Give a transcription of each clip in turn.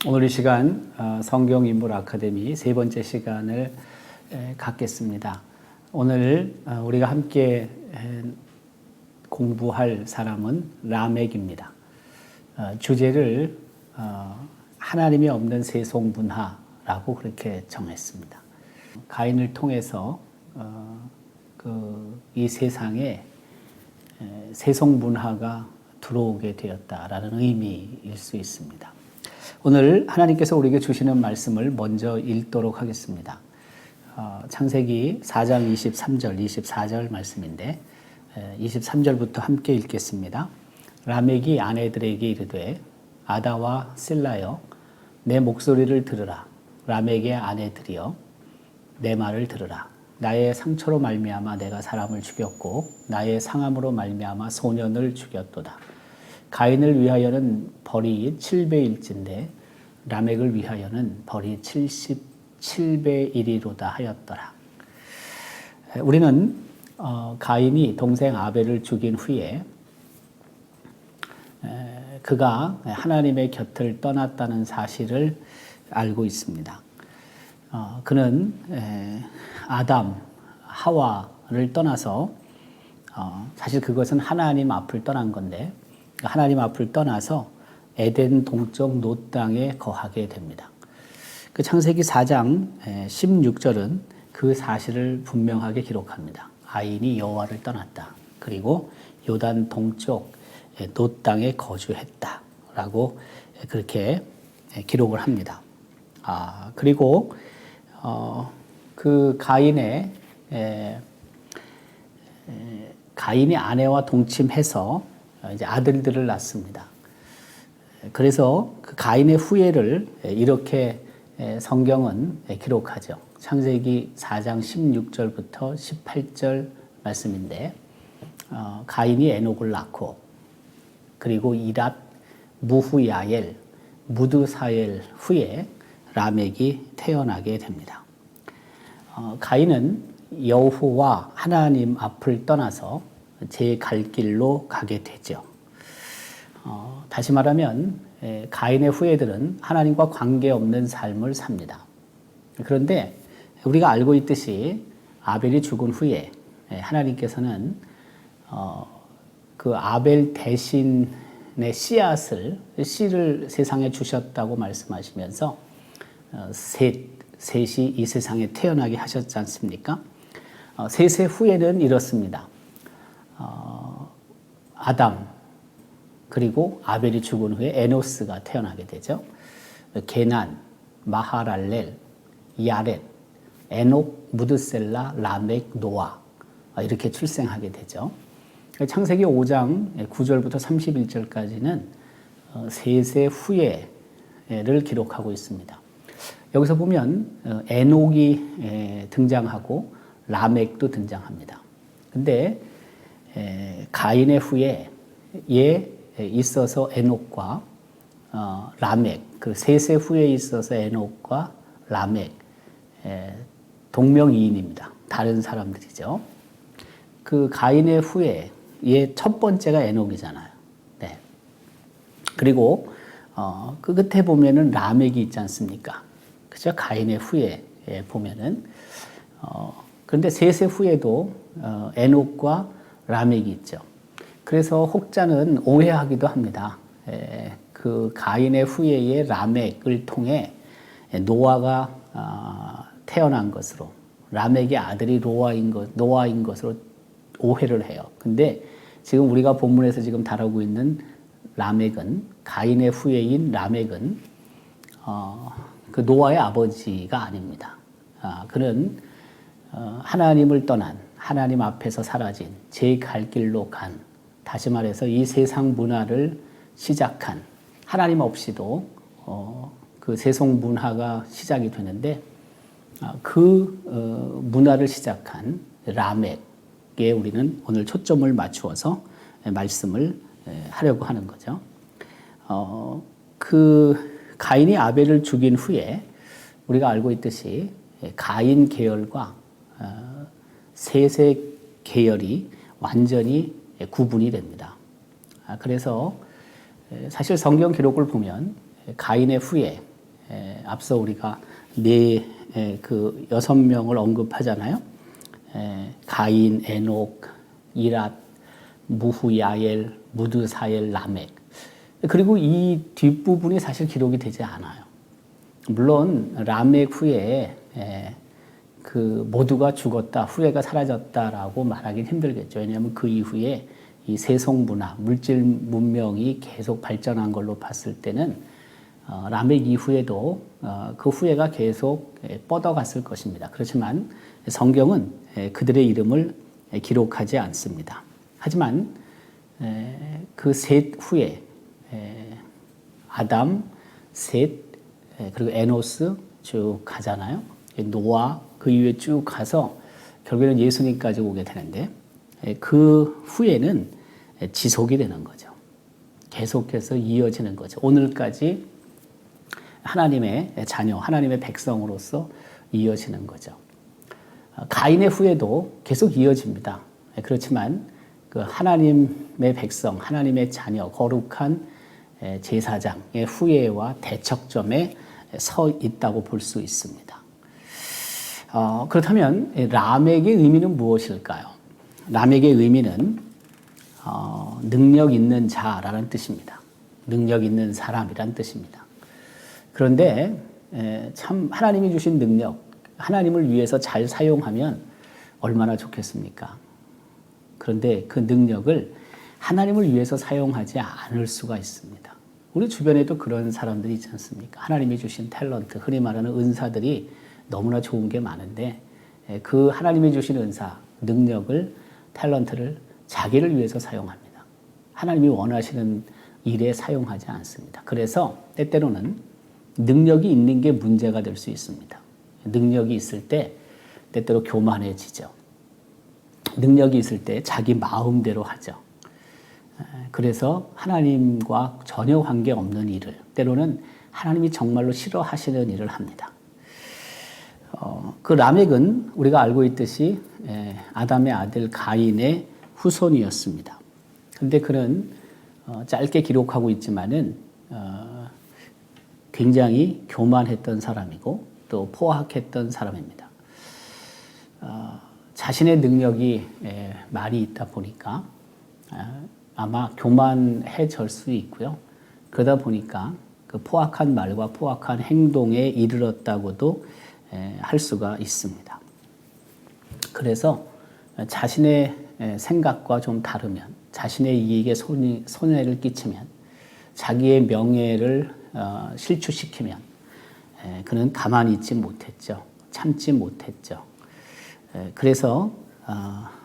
오늘 이 시간 성경 인물 아카데미 세 번째 시간을 갖겠습니다. 오늘 우리가 함께 공부할 사람은 라멕입니다. 주제를 하나님이 없는 세속 문화라고 그렇게 정했습니다. 가인을 통해서 이 세상에 세속 문화가 들어오게 되었다라는 의미일 수 있습니다. 오늘 하나님께서 우리에게 주시는 말씀을 먼저 읽도록 하겠습니다. 창세기 4장 23절, 24절 말씀인데 23절부터 함께 읽겠습니다. 라멕이 아내들에게 이르되 아다와 실라여 내 목소리를 들으라. 라멕의 아내들이여 내 말을 들으라. 나의 상처로 말미암아 내가 사람을 죽였고 나의 상함으로 말미암아 소년을 죽였도다. 가인을 위하여는 벌이 7배일진데 라멕을 위하여는 벌이 77배 1이로다 하였더라. 우리는 가인이 동생 아벨을 죽인 후에 그가 하나님의 곁을 떠났다는 사실을 알고 있습니다. 그는 아담, 하와를 떠나서 사실 그것은 하나님 앞을 떠난 건데 하나님 앞을 떠나서 에덴 동쪽 놋 땅에 거하게 됩니다. 그 창세기 4장 16절은 그 사실을 분명하게 기록합니다. 가인이 여호와를 떠났다. 그리고 요단 동쪽 놋 땅에 거주했다라고 그렇게 기록을 합니다. 그리고 그 가인이 아내와 동침해서 이제 아들들을 낳습니다. 그래서 그 가인의 후예를 이렇게 성경은 기록하죠. 창세기 4장 16절부터 18절 말씀인데 가인이 에녹을 낳고 그리고 이랏, 무후야엘, 무드사엘 후에 라멕이 태어나게 됩니다. 가인은 여호와 하나님 앞을 떠나서 제 갈 길로 가게 되죠. 다시 말하면 가인의 후예들은 하나님과 관계없는 삶을 삽니다. 그런데 우리가 알고 있듯이 아벨이 죽은 후에 하나님께서는 그 아벨 대신의 씨를 세상에 주셨다고 말씀하시면서 셋이 이 세상에 태어나게 하셨지 않습니까? 셋의 후예는 이렇습니다. 아담 그리고 아벨이 죽은 후에 에노스가 태어나게 되죠. 게난, 마하랄렐, 야렛, 에녹, 무드셀라, 라멕, 노아 이렇게 출생하게 되죠. 창세기 5장 9절부터 31절까지는 셋의 후예를 기록하고 있습니다. 여기서 보면 에녹이 등장하고 라멕도 등장합니다. 근데 가인의 후예에 있어서 에녹과 라멕, 그 셋의 후예에 있어서 에녹과 라멕 동명이인입니다. 다른 사람들이죠. 그 가인의 후예의 첫 번째가 에녹이잖아요. 네. 그리고 그 끝에 보면은 라멕이 있지 않습니까? 그죠? 가인의 후예에 보면은 그런데 셋의 후예도 에녹과 라멕이 있죠. 그래서 혹자는 오해하기도 합니다. 그 가인의 후예의 라멕을 통해 노아가 태어난 것으로 라멕의 아들이 노아인 것으로 오해를 해요. 근데 지금 우리가 본문에서 지금 다루고 있는 라멕은 가인의 후예인 라멕은 그 노아의 아버지가 아닙니다. 그는 하나님을 떠난 하나님 앞에서 사라진 제 갈 길로 간 다시 말해서 이 세상 문화를 시작한 하나님 없이도 그 세속 문화가 시작이 되는데 그 문화를 시작한 라멕에 우리는 오늘 초점을 맞추어서 말씀을 하려고 하는 거죠. 그 가인이 아벨을 죽인 후에 우리가 알고 있듯이 가인 계열과 셋의 계열이 완전히 구분이 됩니다. 그래서 사실 성경 기록을 보면 가인의 후예, 앞서 우리가 그 6명을 언급하잖아요. 가인, 에녹, 이랏, 무후야엘, 무드사엘, 라멕. 그리고 이 뒷부분이 사실 기록이 되지 않아요. 물론 라멕 후에 그 모두가 죽었다, 후예가 사라졌다라고 말하기는 힘들겠죠. 왜냐하면 그 이후에 이 세속 문화, 물질 문명이 계속 발전한 걸로 봤을 때는 라멕 이후에도 그 후예가 계속 뻗어갔을 것입니다. 그렇지만 성경은 그들의 이름을 기록하지 않습니다. 하지만 그 셋 후에 아담, 셋, 그리고 에노스 쭉 가잖아요. 노아 그 이후에 쭉 가서 결국에는 예수님까지 오게 되는데 그 후에는 지속이 되는 거죠. 계속해서 이어지는 거죠. 오늘까지 하나님의 자녀, 하나님의 백성으로서 이어지는 거죠. 가인의 후에도 계속 이어집니다. 그렇지만 그 하나님의 백성, 하나님의 자녀, 거룩한 제사장의 후예와 대척점에 서 있다고 볼 수 있습니다. 그렇다면 라멕의 의미는 무엇일까요? 라멕의 의미는 능력 있는 자라는 뜻입니다. 능력 있는 사람이란 뜻입니다. 그런데 참 하나님이 주신 능력, 하나님을 위해서 잘 사용하면 얼마나 좋겠습니까? 그런데 그 능력을 하나님을 위해서 사용하지 않을 수가 있습니다. 우리 주변에도 그런 사람들이 있지 않습니까? 하나님이 주신 탤런트, 흔히 말하는 은사들이 너무나 좋은 게 많은데 그 하나님이 주신 은사, 능력을, 탤런트를 자기를 위해서 사용합니다. 하나님이 원하시는 일에 사용하지 않습니다. 그래서 때때로는 능력이 있는 게 문제가 될 수 있습니다. 능력이 있을 때 때때로 교만해지죠. 능력이 있을 때 자기 마음대로 하죠. 그래서 하나님과 전혀 관계없는 일을, 때로는 하나님이 정말로 싫어하시는 일을 합니다. 그 라멕은 우리가 알고 있듯이 아담의 아들 가인의 후손이었습니다. 그런데 그는 짧게 기록하고 있지만은 굉장히 교만했던 사람이고 또 포악했던 사람입니다. 자신의 능력이 많이 있다 보니까 아마 교만해질 수 있고요. 그러다 보니까 그 포악한 말과 포악한 행동에 이르렀다고도 할 수가 있습니다. 그래서 자신의 생각과 좀 다르면, 자신의 이익에 손해를 끼치면, 자기의 명예를 실추시키면 그는 가만히 있지 못했죠. 참지 못했죠. 그래서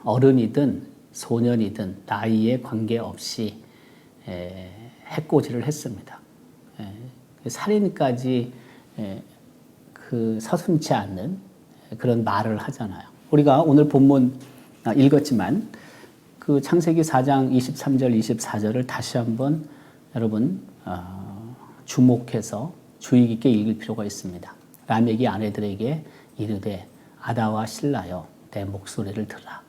어른이든 소년이든 나이에 관계없이 해코지를 했습니다. 살인까지 그 서슴지 않는 그런 말을 하잖아요. 우리가 오늘 본문 읽었지만 그 창세기 4장 23절 24절을 다시 한번 여러분 주목해서 주의 깊게 읽을 필요가 있습니다. 라멕이 아내들에게 이르되 아다와 실라여 내 목소리를 들으라.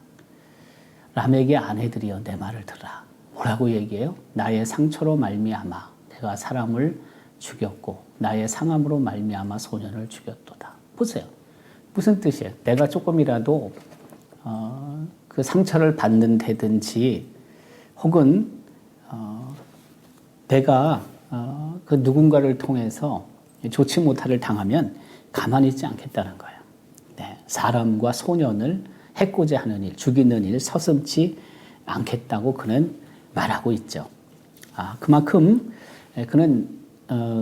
라멕의 아내들이여 내 말을 들으라. 뭐라고 얘기해요? 나의 상처로 말미암아 내가 사람을 죽였고 나의 상함으로 말미암아 소년을 죽였도다. 보세요. 무슨 뜻이에요? 내가 조금이라도 그 상처를 받는다든지 혹은 내가 그 누군가를 통해서 좋지 못할을 당하면 가만히 있지 않겠다는 거예요. 네, 사람과 소년을 해코지 하는 일, 죽이는 일 서슴지 않겠다고 그는 말하고 있죠. 그만큼 그는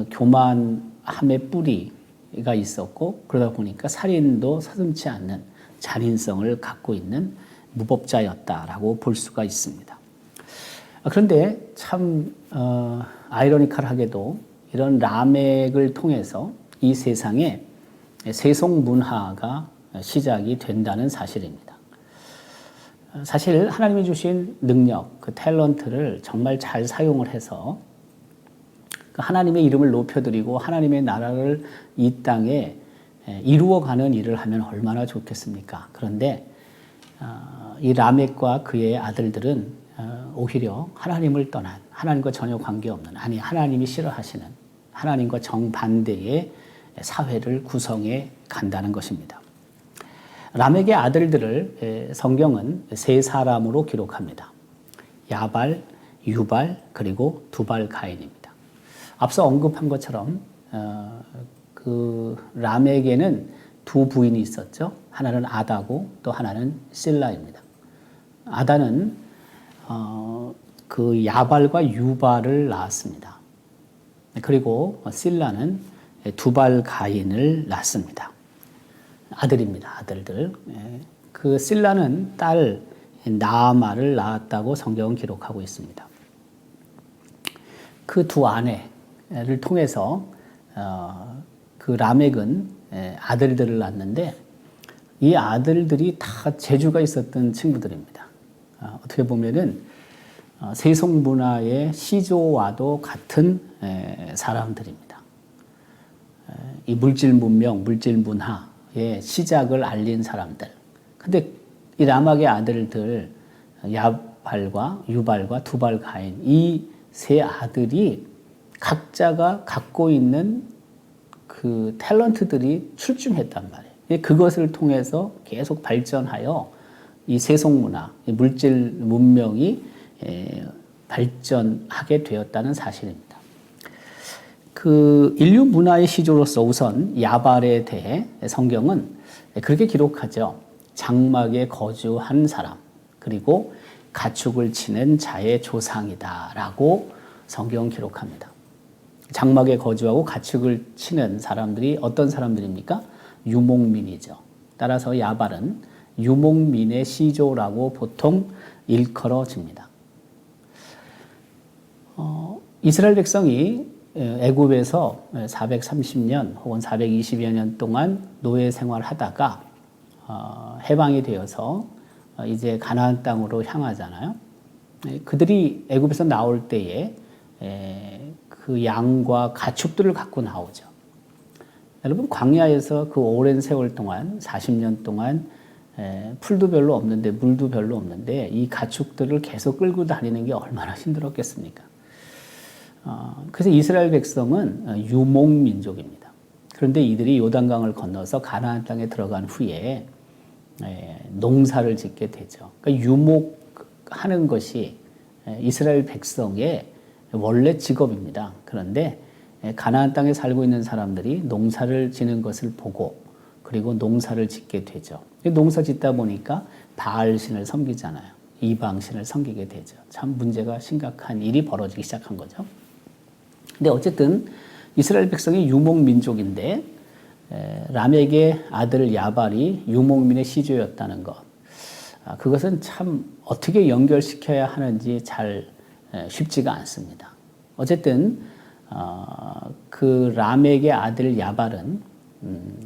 교만함의 뿌리가 있었고 그러다 보니까 살인도 서슴지 않는 잔인성을 갖고 있는 무법자였다라고 볼 수가 있습니다. 그런데 참 아이러니컬하게도 이런 라멕을 통해서 이 세상에 세속 문화가 시작이 된다는 사실입니다. 사실 하나님이 주신 능력, 그 탤런트를 정말 잘 사용을 해서 하나님의 이름을 높여드리고 하나님의 나라를 이 땅에 이루어가는 일을 하면 얼마나 좋겠습니까? 그런데 이 라멕과 그의 아들들은 오히려 하나님을 떠난, 하나님과 전혀 관계없는, 아니 하나님이 싫어하시는 하나님과 정반대의 사회를 구성해 간다는 것입니다. 람에게 아들들을 성경은 세 사람으로 기록합니다. 야발, 유발, 그리고 두발 가인입니다. 앞서 언급한 것처럼 그 람에게는 두 부인이 있었죠. 하나는 아다고 또 하나는 실라입니다. 아다는 그 야발과 유발을 낳았습니다. 그리고 실라는 두발 가인을 낳습니다. 아들입니다. 아들들. 그 실라는 딸 나아마를 낳았다고 성경은 기록하고 있습니다. 그 두 아내를 통해서 그 라멕은 아들들을 낳았는데 이 아들들이 다 재주가 있었던 친구들입니다. 어떻게 보면은 세속 문화의 시조와도 같은 사람들입니다. 이 물질 문명, 물질 문화의 시작을 알린 사람들. 근데 이 라멕의 아들들 야발과 유발과 두발 가인 이 세 아들이 각자가 갖고 있는 그 탤런트들이 출중했단 말이에요. 그것을 통해서 계속 발전하여 이 세속 문화, 물질 문명이 발전하게 되었다는 사실입니다. 그 인류 문화의 시조로서 우선 야발에 대해 성경은 그렇게 기록하죠. 장막에 거주한 사람, 그리고 가축을 치는 자의 조상이다라고 성경은 기록합니다. 장막에 거주하고 가축을 치는 사람들이 어떤 사람들입니까? 유목민이죠. 따라서 야발은 유목민의 시조라고 보통 일컬어집니다. 이스라엘 백성이 애굽에서 430년 혹은 420여 년 동안 노예 생활하다가 해방이 되어서 이제 가나안 땅으로 향하잖아요. 그들이 애굽에서 나올 때에 그 양과 가축들을 갖고 나오죠. 여러분 광야에서 그 오랜 세월 동안 40년 동안 풀도 별로 없는데 물도 별로 없는데 이 가축들을 계속 끌고 다니는 게 얼마나 힘들었겠습니까? 그래서 이스라엘 백성은 유목민족입니다. 그런데 이들이 요단강을 건너서 가나안 땅에 들어간 후에 농사를 짓게 되죠. 그러니까 유목하는 것이 이스라엘 백성의 원래 직업입니다. 그런데 가나안 땅에 살고 있는 사람들이 농사를 지는 것을 보고 그리고 농사를 짓게 되죠. 농사 짓다 보니까 바알신을 섬기잖아요. 이방신을 섬기게 되죠. 참 문제가 심각한 일이 벌어지기 시작한 거죠. 근데 어쨌든 이스라엘 백성이 유목민족인데 람에게 아들 야발이 유목민의 시조였다는 것. 그것은 참 어떻게 연결시켜야 하는지 잘 쉽지가 않습니다. 어쨌든 그 람에게 아들 야발은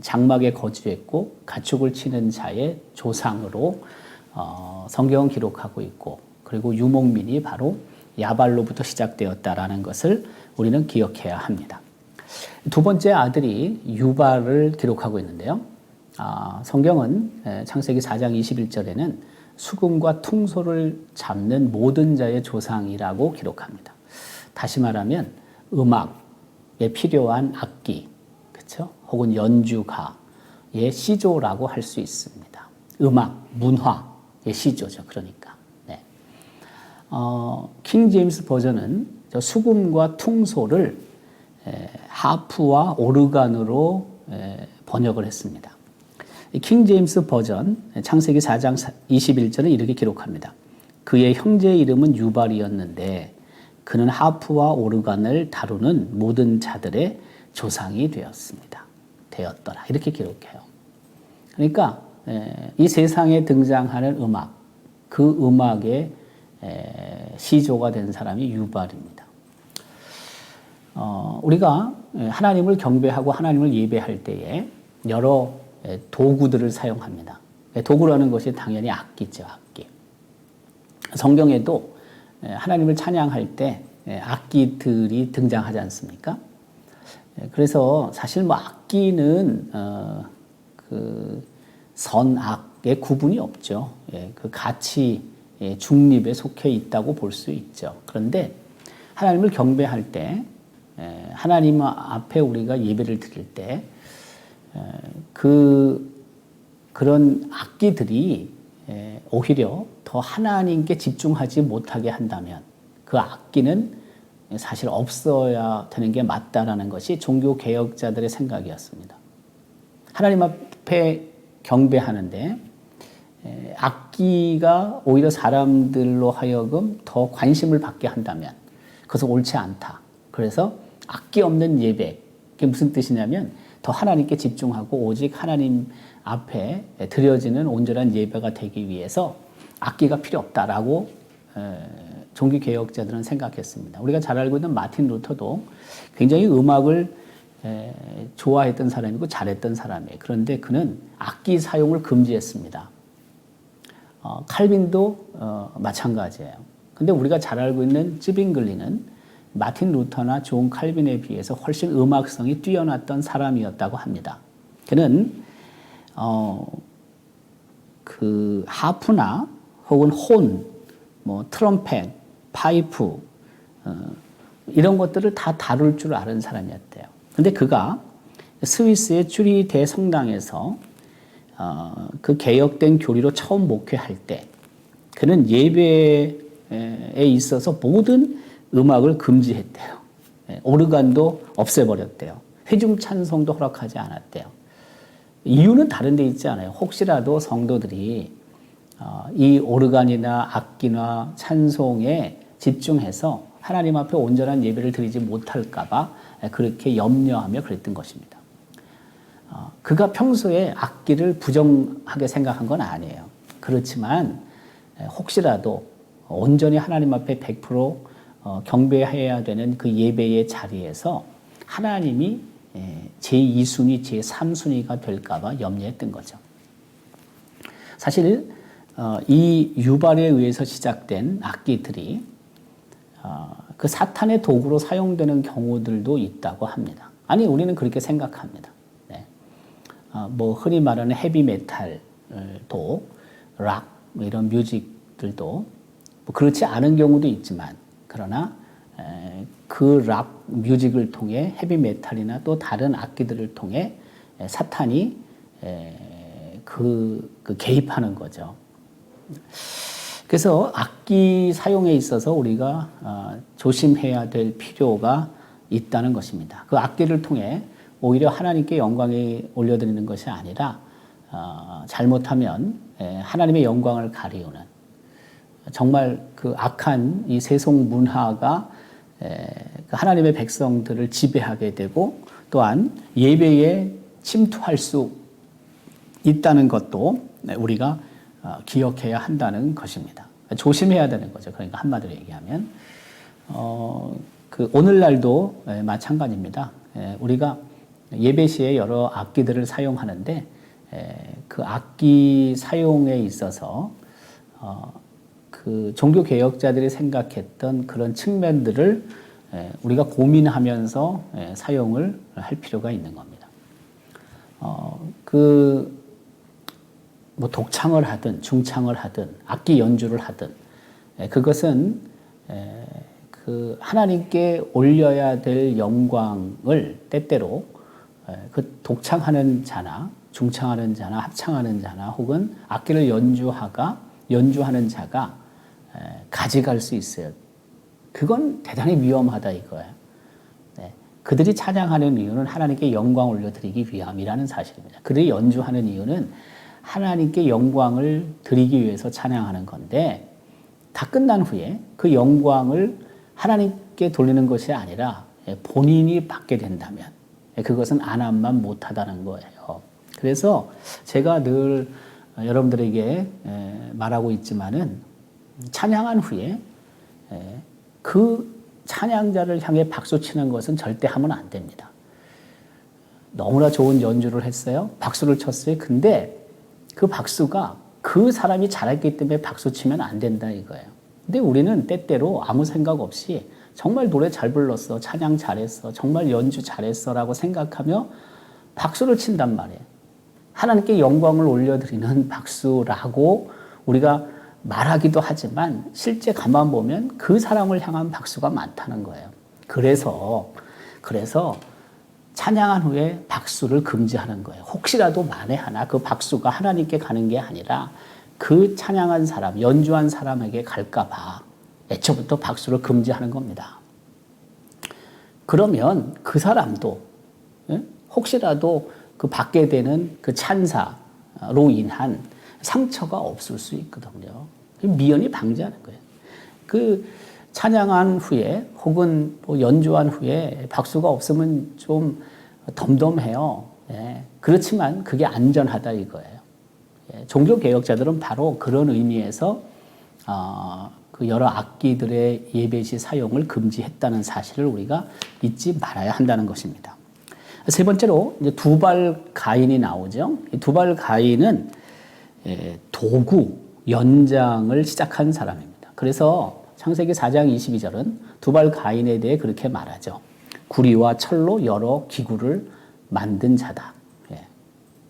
장막에 거주했고 가축을 치는 자의 조상으로 성경은 기록하고 있고 그리고 유목민이 바로 야발로부터 시작되었다라는 것을 우리는 기억해야 합니다. 두 번째 아들이 유발을 기록하고 있는데요. 성경은 창세기 4장 21절에는 수금과 퉁소를 잡는 모든 자의 조상이라고 기록합니다. 다시 말하면 음악에 필요한 악기, 그렇죠? 혹은 연주가의 시조라고 할 수 있습니다. 음악, 문화의 시조죠. 그러니까. 네. 킹 제임스 버전은 수금과 퉁소를 하프와 오르간으로 번역을 했습니다. 킹 제임스 버전 창세기 4장 21절은 이렇게 기록합니다. 그의 형제의 이름은 유발이었는데 그는 하프와 오르간을 다루는 모든 자들의 조상이 되었더라. 이렇게 기록해요. 그러니까 이 세상에 등장하는 음악, 그 음악의 시조가 된 사람이 유발입니다. 우리가 하나님을 경배하고 하나님을 예배할 때에 여러 도구들을 사용합니다. 도구라는 것이 당연히 악기죠, 악기. 성경에도 하나님을 찬양할 때 악기들이 등장하지 않습니까? 그래서 사실 뭐 악기는 그 선악의 구분이 없죠. 그 가치 중립에 속해 있다고 볼 수 있죠. 그런데 하나님을 경배할 때 하나님 앞에 우리가 예배를 드릴 때 그런 악기들이 오히려 더 하나님께 집중하지 못하게 한다면 그 악기는 사실 없어야 되는 게 맞다라는 것이 종교 개혁자들의 생각이었습니다. 하나님 앞에 경배하는데 악기가 오히려 사람들로 하여금 더 관심을 받게 한다면 그것은 옳지 않다. 그래서 악기 없는 예배, 그게 무슨 뜻이냐면 더 하나님께 집중하고 오직 하나님 앞에 드려지는 온전한 예배가 되기 위해서 악기가 필요 없다라고 종교개혁자들은 생각했습니다. 우리가 잘 알고 있는 마틴 루터도 굉장히 음악을 좋아했던 사람이고 잘했던 사람이에요. 그런데 그는 악기 사용을 금지했습니다. 칼빈도 마찬가지예요. 근데 우리가 잘 알고 있는 쯔빙글리는 마틴 루터나 존 칼빈에 비해서 훨씬 음악성이 뛰어났던 사람이었다고 합니다. 그는 그 하프나 혹은 혼, 뭐 트럼펫, 파이프 이런 것들을 다 다룰 줄 아는 사람이었대요. 근데 그가 스위스의 쭈리 대성당에서 그 개혁된 교리로 처음 목회할 때 그는 예배에 있어서 모든 음악을 금지했대요. 오르간도 없애버렸대요. 회중 찬송도 허락하지 않았대요. 이유는 다른 데 있지 않아요. 혹시라도 성도들이 이 오르간이나 악기나 찬송에 집중해서 하나님 앞에 온전한 예배를 드리지 못할까 봐 그렇게 염려하며 그랬던 것입니다. 그가 평소에 악기를 부정하게 생각한 건 아니에요. 그렇지만 혹시라도 온전히 하나님 앞에 100% 경배해야 되는 그 예배의 자리에서 하나님이 제2순위, 제3순위가 될까 봐 염려했던 거죠. 사실 이 유발에 의해서 시작된 악기들이 그 사탄의 도구로 사용되는 경우들도 있다고 합니다. 아니, 우리는 그렇게 생각합니다. 네. 뭐 흔히 말하는 헤비메탈도 락 이런 뮤직들도 뭐 그렇지 않은 경우도 있지만 그러나 그 락 뮤직을 통해 헤비메탈이나 또 다른 악기들을 통해 사탄이 그 개입하는 거죠. 그래서 악기 사용에 있어서 우리가 조심해야 될 필요가 있다는 것입니다. 그 악기를 통해 오히려 하나님께 영광이 올려드리는 것이 아니라 잘못하면 하나님의 영광을 가리우는 정말 그 악한 이 세속 문화가 하나님의 백성들을 지배하게 되고 또한 예배에 침투할 수 있다는 것도 우리가 기억해야 한다는 것입니다. 조심해야 되는 거죠. 그러니까 한마디로 얘기하면 그 오늘날도 마찬가지입니다. 우리가 예배 시에 여러 악기들을 사용하는데 그 악기 사용에 있어서 그 종교 개혁자들이 생각했던 그런 측면들을 우리가 고민하면서 사용을 할 필요가 있는 겁니다. 뭐 독창을 하든 중창을 하든 악기 연주를 하든 그것은 그 하나님께 올려야 될 영광을 때때로 그 독창하는 자나 중창하는 자나 합창하는 자나 혹은 악기를 연주하는 자가 가져갈 수 있어요. 그건 대단히 위험하다 이거예요. 네. 그들이 찬양하는 이유는 하나님께 영광 올려드리기 위함이라는 사실입니다. 그들이 연주하는 이유는 하나님께 영광을 드리기 위해서 찬양하는 건데 다 끝난 후에 그 영광을 하나님께 돌리는 것이 아니라 본인이 받게 된다면 그것은 안함만 못하다는 거예요. 그래서 제가 늘 여러분들에게 말하고 있지만은 찬양한 후에 그 찬양자를 향해 박수 치는 것은 절대 하면 안 됩니다. 너무나 좋은 연주를 했어요. 박수를 쳤어요. 근데 그 박수가 그 사람이 잘했기 때문에 박수 치면 안 된다 이거예요. 근데 우리는 때때로 아무 생각 없이 정말 노래 잘 불렀어, 찬양 잘했어, 정말 연주 잘했어 라고 생각하며 박수를 친단 말이에요. 하나님께 영광을 올려드리는 박수라고 우리가 말하기도 하지만 실제 가만 보면 그 사람을 향한 박수가 많다는 거예요. 그래서 그래서 찬양한 후에 박수를 금지하는 거예요. 혹시라도 만에 하나 그 박수가 하나님께 가는 게 아니라 그 찬양한 사람, 연주한 사람에게 갈까봐 애초부터 박수를 금지하는 겁니다. 그러면 그 사람도 혹시라도 그 받게 되는 그 찬사로 인한 상처가 없을 수 있거든요. 미연히 방지하는 거예요. 그 찬양한 후에 혹은 뭐 연주한 후에 박수가 없으면 좀 덤덤해요. 예. 그렇지만 그게 안전하다 이거예요. 예. 종교개혁자들은 바로 그런 의미에서 그 여러 악기들의 예배시 사용을 금지했다는 사실을 우리가 잊지 말아야 한다는 것입니다. 세 번째로 이제 두발 가인이 나오죠. 이 두발 가인은 도구, 연장을 시작한 사람입니다. 그래서 창세기 4장 22절은 두발 가인에 대해 그렇게 말하죠. 구리와 철로 여러 기구를 만든 자다.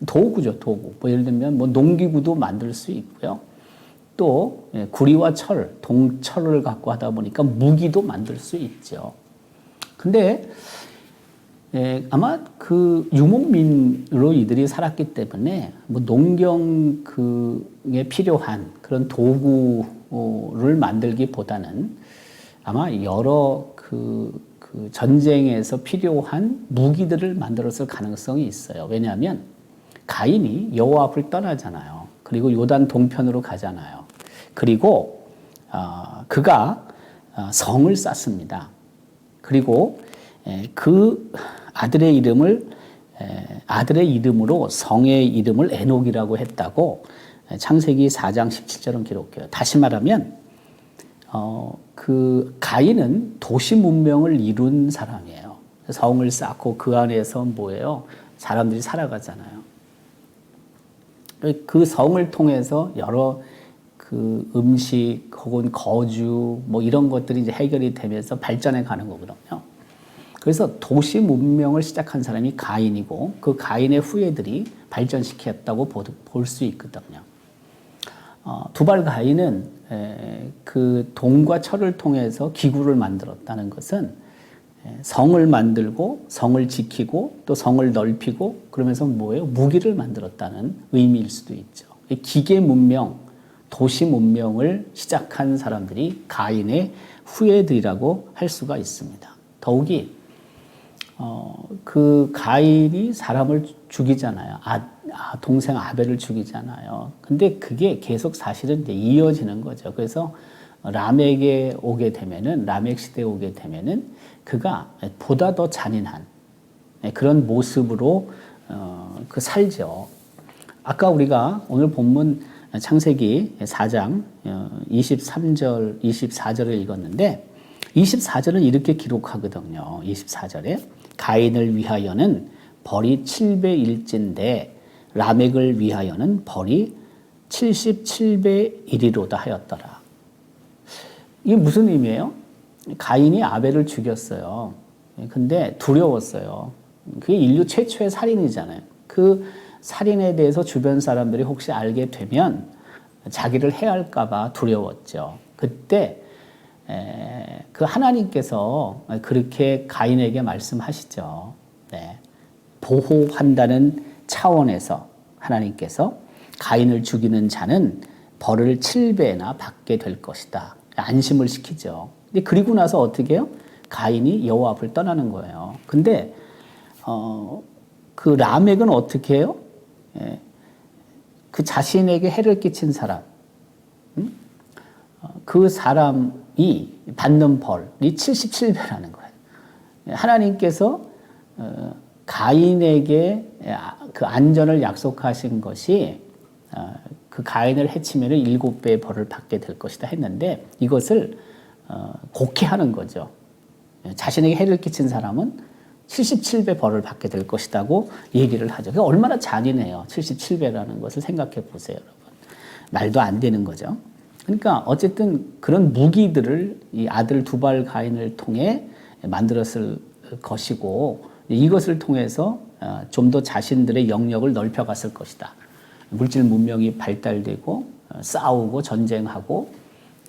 도구죠, 도구. 뭐 예를 들면 뭐 농기구도 만들 수 있고요. 또 구리와 철, 동철을 갖고 하다 보니까 무기도 만들 수 있죠. 근데 아마 그 유목민으로 이들이 살았기 때문에 뭐 농경에 필요한 그런 도구를 만들기보다는 아마 여러 그 전쟁에서 필요한 무기들을 만들었을 가능성이 있어요. 왜냐하면 가인이 여호와 앞을 떠나잖아요. 그리고 요단 동편으로 가잖아요. 그리고 그가 성을 쌓습니다. 그리고 그 아들의 이름으로 성의 이름을 에녹이라고 했다고 창세기 4장 17절은 기록해요. 다시 말하면 그 가인은 도시 문명을 이룬 사람이에요. 성을 쌓고 그 안에서 뭐예요? 사람들이 살아가잖아요. 그 성을 통해서 여러 그 음식 혹은 거주 뭐 이런 것들이 이제 해결이 되면서 발전해 가는 거거든요. 그래서 도시 문명을 시작한 사람이 가인이고 그 가인의 후예들이 발전시켰다고 볼 수 있거든요. 두발 가인은 그 동과 철을 통해서 기구를 만들었다는 것은 성을 만들고 성을 지키고 또 성을 넓히고 그러면서 뭐예요? 무기를 만들었다는 의미일 수도 있죠. 기계 문명, 도시 문명을 시작한 사람들이 가인의 후예들이라고 할 수가 있습니다. 더욱이 그 가인이 사람을 죽이잖아요. 동생 아벨을 죽이잖아요. 근데 그게 계속 사실은 이제 이어지는 거죠. 그래서 라멕에 오게 되면은, 라멕 시대에 오게 되면은 그가 보다 더 잔인한 그런 모습으로 살죠. 아까 우리가 오늘 본문 창세기 4장 23절, 24절을 읽었는데 24절은 이렇게 기록하거든요. 24절에 가인을 위하여는 벌이 700일째인데 라멕을 위하여는 벌이 77배 1이로다 하였더라. 이게 무슨 의미예요? 가인이 아벨을 죽였어요. 근데 두려웠어요. 그게 인류 최초의 살인이잖아요. 그 살인에 대해서 주변 사람들이 혹시 알게 되면 자기를 해할까봐 두려웠죠. 그때 그 하나님께서 그렇게 가인에게 말씀하시죠. 네. 보호한다는 차원에서 하나님께서 가인을 죽이는 자는 벌을 7배나 받게 될 것이다. 안심을 시키죠. 근데 그리고 나서 어떻게 해요? 가인이 여호와 앞을 떠나는 거예요. 근데 그 라멕은 어떻게 해요? 그 자신에게 해를 끼친 사람, 그 사람이 받는 벌이 77배라는 거예요. 하나님께서 가인에게 그 안전을 약속하신 것이 그 가인을 해치면 7배의 벌을 받게 될 것이다 했는데 이것을 곡해하는 거죠. 자신에게 해를 끼친 사람은 77배 벌을 받게 될 것이라고 얘기를 하죠. 그게 얼마나 잔인해요. 77배라는 것을 생각해 보세요, 여러분. 말도 안 되는 거죠. 그러니까 어쨌든 그런 무기들을 이 아들 두발 가인을 통해 만들었을 것이고 이것을 통해서 좀 더 자신들의 영역을 넓혀갔을 것이다. 물질 문명이 발달되고 싸우고 전쟁하고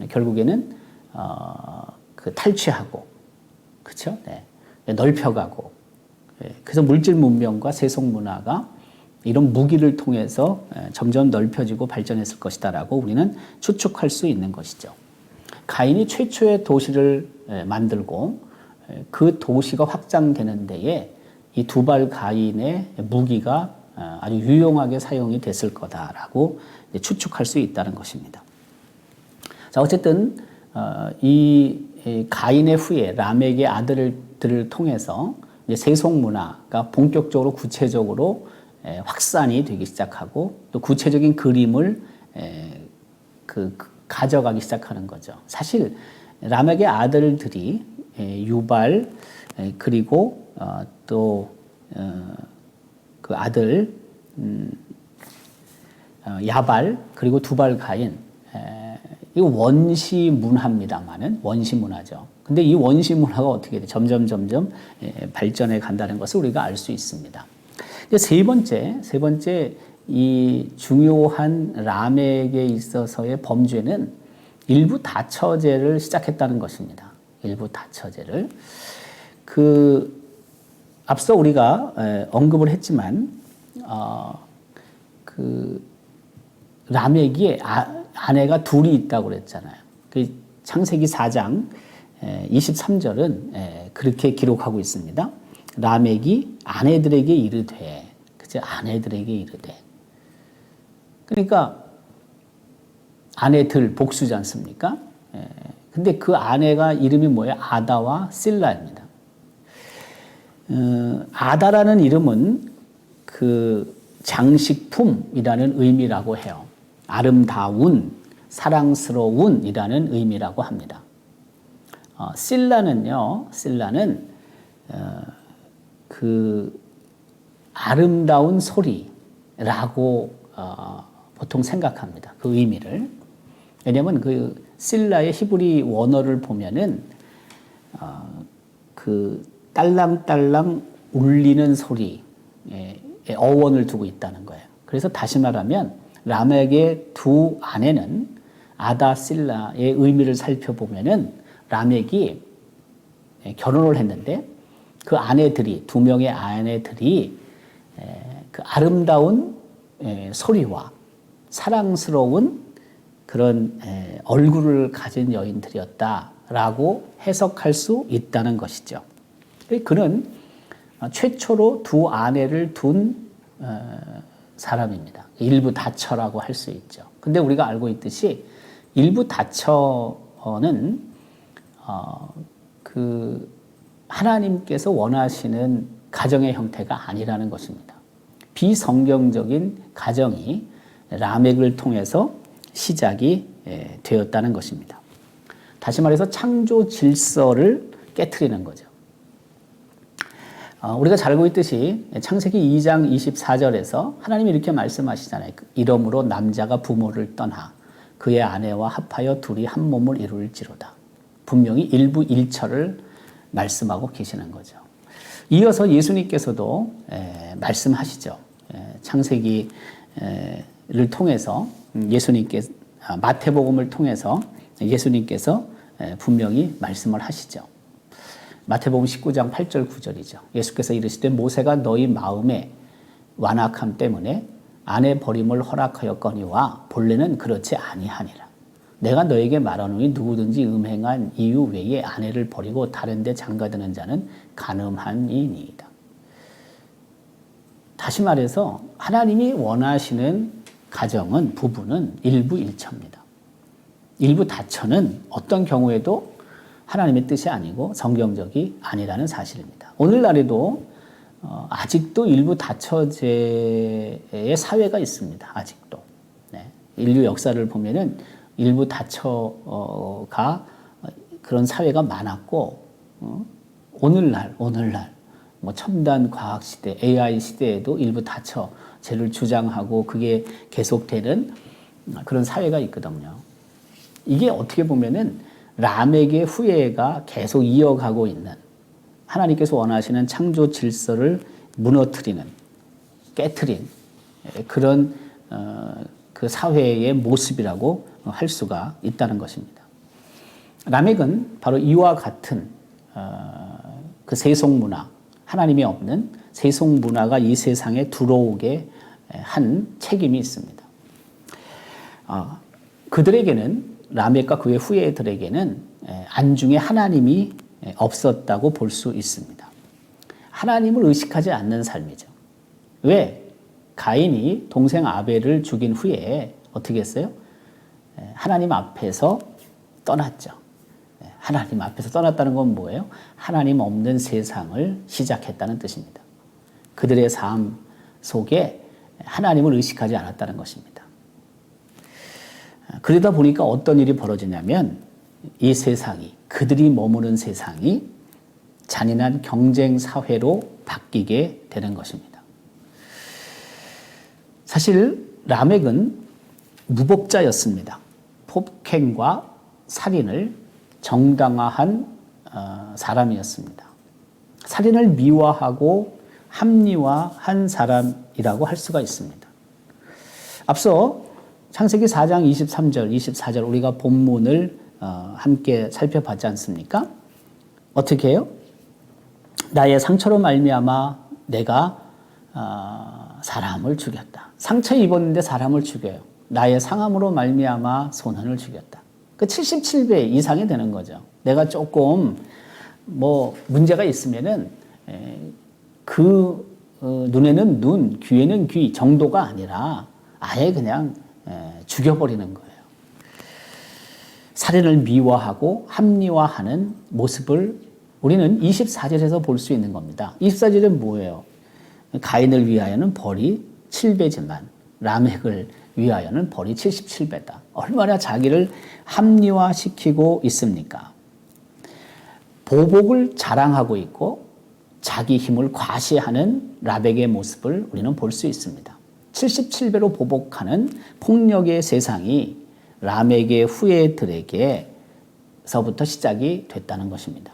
결국에는 그 탈취하고 그렇죠? 네. 넓혀가고, 그래서 물질 문명과 세속 문화가 이런 무기를 통해서 점점 넓혀지고 발전했을 것이다라고 우리는 추측할 수 있는 것이죠. 가인이 최초의 도시를 만들고 그 도시가 확장되는 데에 이 두발 가인의 무기가 아주 유용하게 사용이 됐을 거다라고 추측할 수 있다는 것입니다. 자, 어쨌든 이 가인의 후예 라멕의 아들들을 통해서 이제 세속 문화가 본격적으로 구체적으로 확산이 되기 시작하고 또 구체적인 그림을 가져가기 시작하는 거죠. 사실 라멕의 아들들이 유발 그리고 또 그 아들 야발 그리고 두발 가인 이거 원시 문화입니다만은 원시 문화죠. 근데 이 원시 문화가 어떻게 돼? 점점 발전해 간다는 것을 우리가 알 수 있습니다. 세 번째 이 중요한 라멕에 있어서의 범죄는 일부 다처제를 시작했다는 것입니다. 일부 다처제를 앞서 우리가 언급을 했지만 라멕이 아내가 둘이 있다고 그랬잖아요. 창세기 4장 23절은 그렇게 기록하고 있습니다. 라멕이 아내들에게 이르되, 그죠? 아내들에게 이르되. 그러니까 아내들 복수지 않습니까? 근데 그 아내가 이름이 뭐예요? 아다와 실라입니다. 아다라는 이름은 그 장식품이라는 의미라고 해요. 아름다운, 사랑스러운이라는 의미라고 합니다. 실라는 그 아름다운 소리라고 보통 생각합니다. 그 의미를. 왜냐하면 그 실라의 히브리 원어를 보면은 그 딸랑딸랑 울리는 소리에 어원을 두고 있다는 거예요. 그래서 다시 말하면 라멕의 두 아내는 아다 실라의 의미를 살펴보면은 라멕이 결혼을 했는데 그 아내들이 두 명의 아내들이 그 아름다운 소리와 사랑스러운 그런 얼굴을 가진 여인들이었다라고 해석할 수 있다는 것이죠. 그는 최초로 두 아내를 둔 사람입니다. 일부 다처라고 할 수 있죠. 근데 우리가 알고 있듯이 일부 다처는 그 하나님께서 원하시는 가정의 형태가 아니라는 것입니다. 비성경적인 가정이 라멕을 통해서 시작이 되었다는 것입니다. 다시 말해서 창조 질서를 깨트리는 거죠. 우리가 잘 알고 있듯이 창세기 2장 24절에서 하나님이 이렇게 말씀하시잖아요. 이러므로 남자가 부모를 떠나 그의 아내와 합하여 둘이 한 몸을 이룰지로다. 분명히 일부 일처를 말씀하고 계시는 거죠. 이어서 예수님께서도 말씀하시죠. 창세기를 통해서 마태복음을 통해서 예수님께서 분명히 말씀을 하시죠. 마태복음 19장 8절 9절이죠. 예수께서 이르시되 모세가 너희 마음에 완악함 때문에 아내 버림을 허락하였거니와 본래는 그렇지 아니하니라. 내가 너에게 말하노니 누구든지 음행한 이유 외에 아내를 버리고 다른 데 장가드는 자는 간음한이니이다. 다시 말해서 하나님이 원하시는 가정은 부부는 일부 일처입니다. 일부 다처는 어떤 경우에도 하나님의 뜻이 아니고 성경적이 아니라는 사실입니다. 오늘날에도 아직도 일부 다처제의 사회가 있습니다. 아직도. 인류 역사를 보면은 일부 다처가 그런 사회가 많았고, 오늘날 뭐 첨단 과학 시대, AI 시대에도 일부 다처제를 주장하고 그게 계속되는 그런 사회가 있거든요. 이게 어떻게 보면은 라멕의 후예가 계속 이어가고 있는 하나님께서 원하시는 창조 질서를 무너뜨리는, 깨트린 그런 그 사회의 모습이라고 할 수가 있다는 것입니다. 라멕은 바로 이와 같은 그 세속 문화, 하나님이 없는 세속 문화가 이 세상에 들어오게 한 책임이 있습니다. 그들에게는 라멕과 그의 후예들에게는 안중에 하나님이 없었다고 볼 수 있습니다. 하나님을 의식하지 않는 삶이죠. 왜? 가인이 동생 아벨을 죽인 후에 어떻게 했어요? 하나님 앞에서 떠났죠. 하나님 앞에서 떠났다는 건 뭐예요? 하나님 없는 세상을 시작했다는 뜻입니다. 그들의 삶 속에 하나님을 의식하지 않았다는 것입니다. 그러다 보니까 어떤 일이 벌어지냐면 이 세상이, 그들이 머무는 세상이 잔인한 경쟁 사회로 바뀌게 되는 것입니다. 사실 라멕은 무법자였습니다. 폭행과 살인을 정당화한 사람이었습니다. 살인을 미화하고 합리화한 사람이라고 할 수가 있습니다. 앞서 창세기 4장 23절, 24절 우리가 본문을 함께 살펴봤지 않습니까? 어떻게 해요? 나의 상처로 말미암아 내가 사람을 죽였다. 상처 입었는데 사람을 죽여요. 나의 상함으로 말미암아 소년을 죽였다. 그 77배 이상이 되는 거죠. 내가 조금 문제가 있으면은 그 눈에는 눈, 귀에는 귀 정도가 아니라 아예 그냥 죽여버리는 거예요. 살인을 미화하고 합리화하는 모습을 우리는 24절에서 볼 수 있는 겁니다. 24절은 뭐예요? 가인을 위하여는 벌이 7배지만 라멕을 위하여는 벌이 77배다. 얼마나 자기를 합리화시키고 있습니까? 보복을 자랑하고 있고 자기 힘을 과시하는 라멕의 모습을 우리는 볼 수 있습니다. 77배로 보복하는 폭력의 세상이 라멕의 후예들에게서부터 시작이 됐다는 것입니다.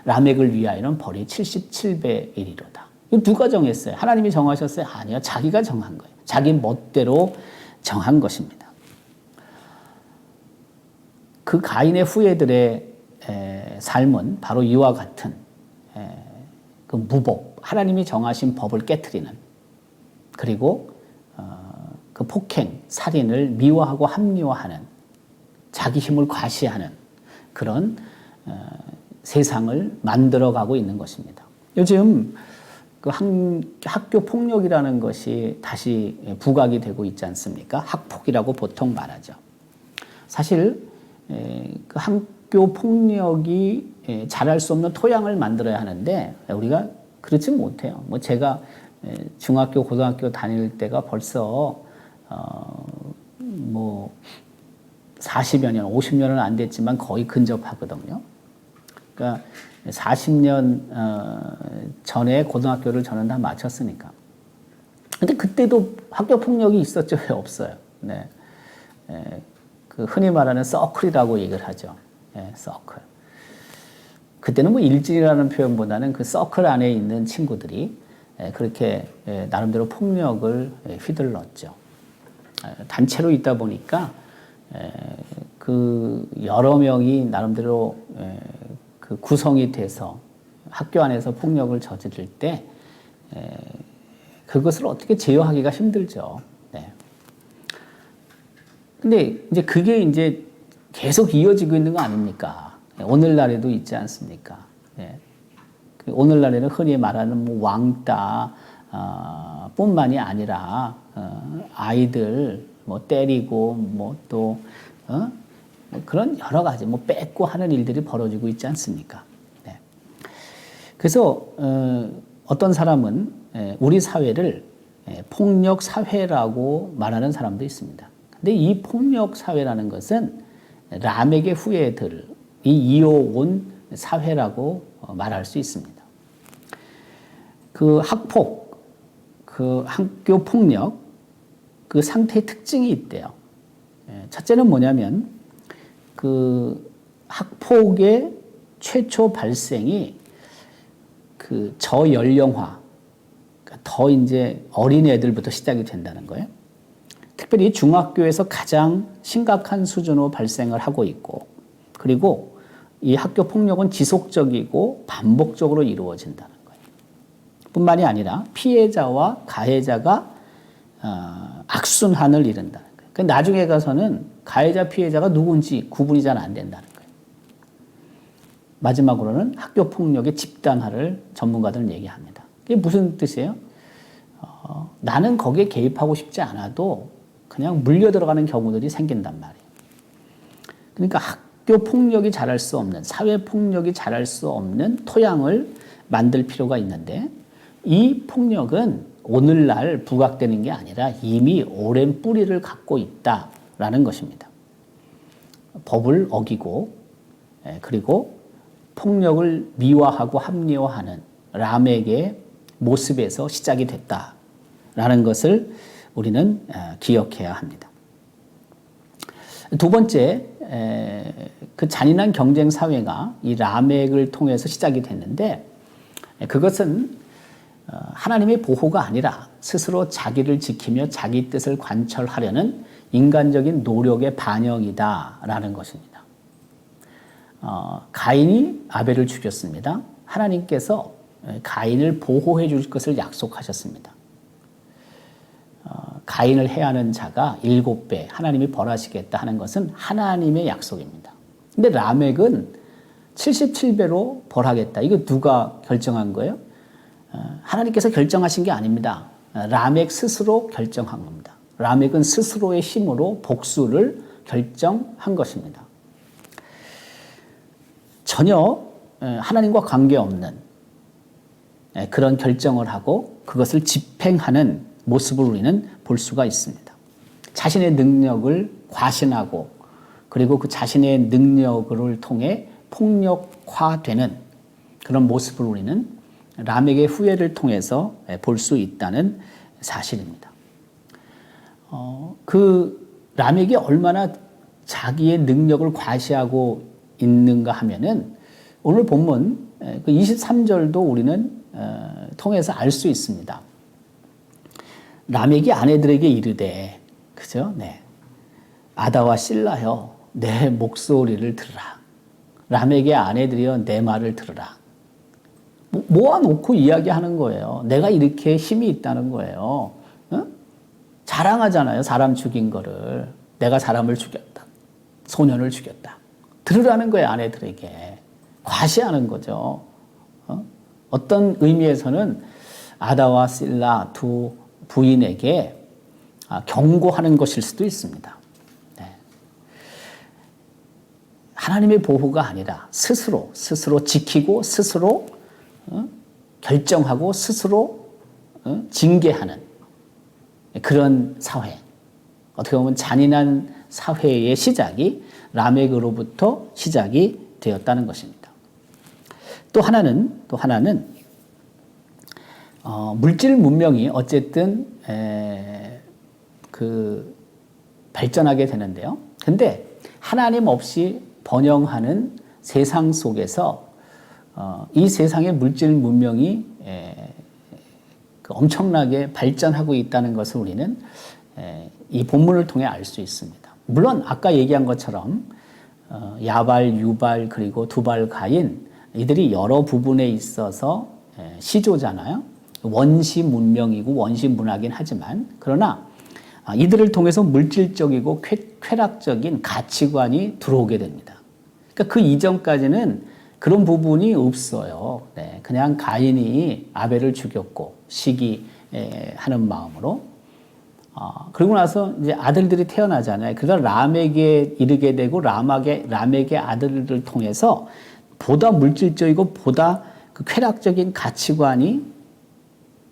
라멕을 위하여는 벌이 77배에 이르도다. 이거 누가 정했어요? 하나님이 정하셨어요? 아니요. 자기가 정한 거예요. 자기 멋대로 정한 것입니다. 그 가인의 후예들의 삶은 바로 이와 같은 그 무법, 하나님이 정하신 법을 깨트리는, 그리고 그 폭행, 살인을 미화하고 합리화하는, 자기 힘을 과시하는 그런 세상을 만들어가고 있는 것입니다. 요즘 그 학교 폭력이라는 것이 다시 부각이 되고 있지 않습니까? 학폭이라고 보통 말하죠. 사실 그 학교 폭력이 자랄 수 없는 토양을 만들어야 하는데 우리가 그렇지 못해요. 제가 중학교, 고등학교 다닐 때가 벌써 40여 년, 50년은 안 됐지만 거의 근접하거든요. 그러니까 40년 전에 고등학교를 저는 다 마쳤으니까. 근데 그때도 학교 폭력이 있었죠? 왜 없어요? 네. 그 흔히 말하는 서클이라고 얘기를 하죠. 서클. 그때는 일진이라는 표현보다는 그 서클 안에 있는 친구들이 그렇게 나름대로 폭력을 휘둘렀죠. 단체로 있다 보니까 그 여러 명이 나름대로 그 구성이 돼서 학교 안에서 폭력을 저지를 때 그것을 어떻게 제어하기가 힘들죠. 네. 근데 이제 그게 이제 계속 이어지고 있는 거 아닙니까? 오늘날에도 있지 않습니까? 네. 오늘날에는 흔히 말하는 왕따 뿐만이 아니라 아이들 때리고 또 그런 여러 가지 뺏고 하는 일들이 벌어지고 있지 않습니까? 네. 그래서 어떤 사람은 우리 사회를 폭력 사회라고 말하는 사람도 있습니다. 근데 이 폭력 사회라는 것은 라멕의 후예들이 이어온 사회라고 말할 수 있습니다. 그 학폭, 그 학교 폭력, 그 상태의 특징이 있대요. 첫째는 뭐냐면 그 학폭의 최초 발생이 그 저연령화, 그러니까 더 이제 어린 애들부터 시작이 된다는 거예요. 특별히 중학교에서 가장 심각한 수준으로 발생을 하고 있고, 그리고 이 학교 폭력은 지속적이고 반복적으로 이루어진다는 거예요. 뿐만이 아니라 피해자와 가해자가 악순환을 이룬다는 거예요. 나중에 가서는 가해자 피해자가 누군지 구분이 잘 안 된다는 거예요. 마지막으로는 학교 폭력의 집단화를 전문가들은 얘기합니다. 이게 무슨 뜻이에요? 나는 거기에 개입하고 싶지 않아도 그냥 물려 들어가는 경우들이 생긴단 말이에요. 그러니까 학교 폭력이 자랄 수 없는, 사회 폭력이 자랄 수 없는 토양을 만들 필요가 있는데, 이 폭력은 오늘날 부각되는 게 아니라 이미 오랜 뿌리를 갖고 있다라는 것입니다. 법을 어기고, 그리고 폭력을 미화하고 합리화하는 람에게 모습에서 시작이 됐다라는 것을 우리는 기억해야 합니다. 두 번째, 그 잔인한 경쟁 사회가 이 라멕을 통해서 시작이 됐는데, 그것은 하나님의 보호가 아니라 스스로 자기를 지키며 자기 뜻을 관철하려는 인간적인 노력의 반영이다라는 것입니다. 가인이 아벨을 죽였습니다. 하나님께서 가인을 보호해 줄 것을 약속하셨습니다. 가인을 해하는 자가 7배 하나님이 벌하시겠다 하는 것은 하나님의 약속입니다. 근데 라멕은 77배로 벌하겠다. 이거 누가 결정한 거예요? 하나님께서 결정하신 게 아닙니다. 라멕 스스로 결정한 겁니다. 라멕은 스스로의 힘으로 복수를 결정한 것입니다. 전혀 하나님과 관계없는 그런 결정을 하고 그것을 집행하는 모습을 우리는 볼 수가 있습니다. 자신의 능력을 과신하고 그리고 그 자신의 능력을 통해 폭력화되는 그런 모습을 우리는 라멕의 후예를 통해서 볼 수 있다는 사실입니다. 그 라멕이 얼마나 자기의 능력을 과시하고 있는가 하면은 오늘 본문 그 23절도 우리는 통해서 알 수 있습니다. 라멕이 아내들에게 이르되, 그죠? 네. 아다와 실라여, 내 목소리를 들으라. 라멕의 아내들이여, 내 말을 들으라. 모아놓고 이야기하는 거예요. 내가 이렇게 힘이 있다는 거예요. 응? 자랑하잖아요. 사람 죽인 거를. 내가 사람을 죽였다. 소년을 죽였다. 들으라는 거예요. 아내들에게. 과시하는 거죠. 어떤 의미에서는 아다와 실라 두 부인에게 경고하는 것일 수도 있습니다. 네. 하나님의 보호가 아니라 스스로 지키고 스스로 결정하고 스스로 징계하는 그런 사회. 어떻게 보면 잔인한 사회의 시작이 라멕으로부터 시작이 되었다는 것입니다. 또 하나는 물질 문명이 어쨌든 발전하게 되는데요. 근데 하나님 없이 번영하는 세상 속에서 이 세상의 물질 문명이 엄청나게 발전하고 있다는 것을 우리는 이 본문을 통해 알 수 있습니다. 물론 아까 얘기한 것처럼 야발, 유발, 그리고 두발, 가인 이들이 여러 부분에 있어서 시조잖아요. 원시 문명이고 원시 문화긴 하지만 그러나 이들을 통해서 물질적이고 쾌락적인 가치관이 들어오게 됩니다. 그러니까 그 이전까지는 그런 부분이 없어요. 네, 그냥 가인이 아벨을 죽였고 시기하는 마음으로 그러고 나서 이제 아들들이 태어나잖아요. 그러다 라멕에 이르게 되고 라멕의 아들을 통해서 보다 물질적이고 보다 그 쾌락적인 가치관이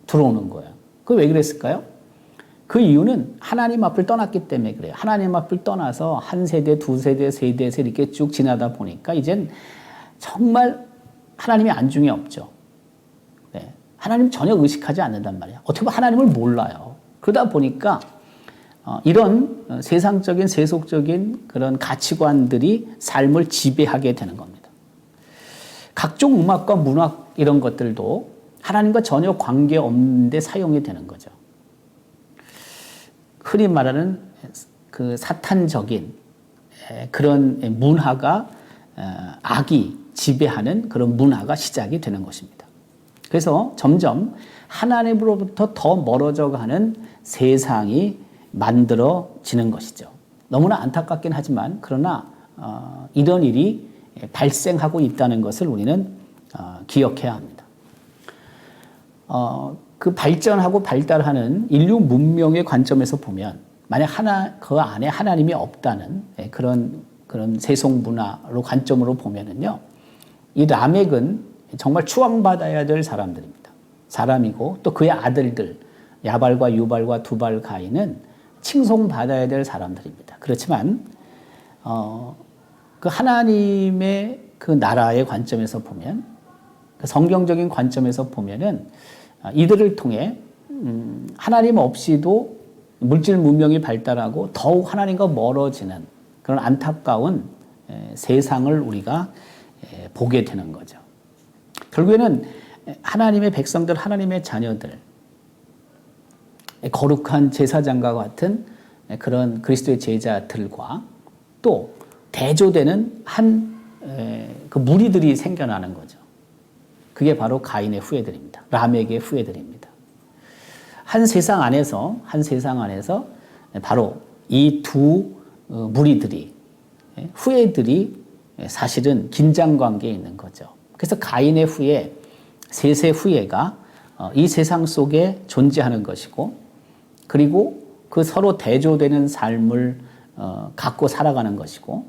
들어오는 거예요. 그게 왜 그랬을까요? 그 이유는 하나님 앞을 떠났기 때문에 그래요. 하나님 앞을 떠나서 한 세대, 두 세대, 세 대에서 이렇게 쭉 지나다 보니까 이젠 정말 하나님의 안중에 없죠. 네. 하나님 전혀 의식하지 않는단 말이에요. 어떻게 보면 하나님을 몰라요. 그러다 보니까 이런 세상적인 세속적인 그런 가치관들이 삶을 지배하게 되는 겁니다. 각종 음악과 문학 이런 것들도 하나님과 전혀 관계없는데 사용이 되는 거죠. 흔히 말하는 그 사탄적인 그런 문화가 악이 지배하는 그런 문화가 시작이 되는 것입니다. 그래서 점점 하나님으로부터 더 멀어져 가는 세상이 만들어지는 것이죠. 너무나 안타깝긴 하지만 그러나 이런 일이 발생하고 있다는 것을 우리는 기억해야 합니다. 그 발전하고 발달하는 인류 문명의 관점에서 보면 만약 그 안에 하나님이 없다는 그런 세속 문화로 관점으로 보면은요, 이 라멕은 정말 추앙받아야 될 사람이고 또 그의 아들들 야발과 유발과 두발 가인은 칭송받아야 될 사람들입니다. 그렇지만 그 하나님의 그 나라의 관점에서 보면, 그 성경적인 관점에서 보면은 이들을 통해 하나님 없이도 물질 문명이 발달하고 더욱 하나님과 멀어지는 그런 안타까운 세상을 우리가 보게 되는 거죠. 결국에는 하나님의 백성들, 하나님의 자녀들, 거룩한 제사장과 같은 그런 그리스도의 제자들과 또 대조되는 그 무리들이 생겨나는 거죠. 그게 바로 가인의 후예들입니다. 라멕의 후예들입니다. 한 세상 안에서 바로 이 두 무리들이, 후예들이 사실은 긴장 관계에 있는 거죠. 그래서 가인의 후예, 셋의 후예가 이 세상 속에 존재하는 것이고, 그리고 그 서로 대조되는 삶을 갖고 살아가는 것이고,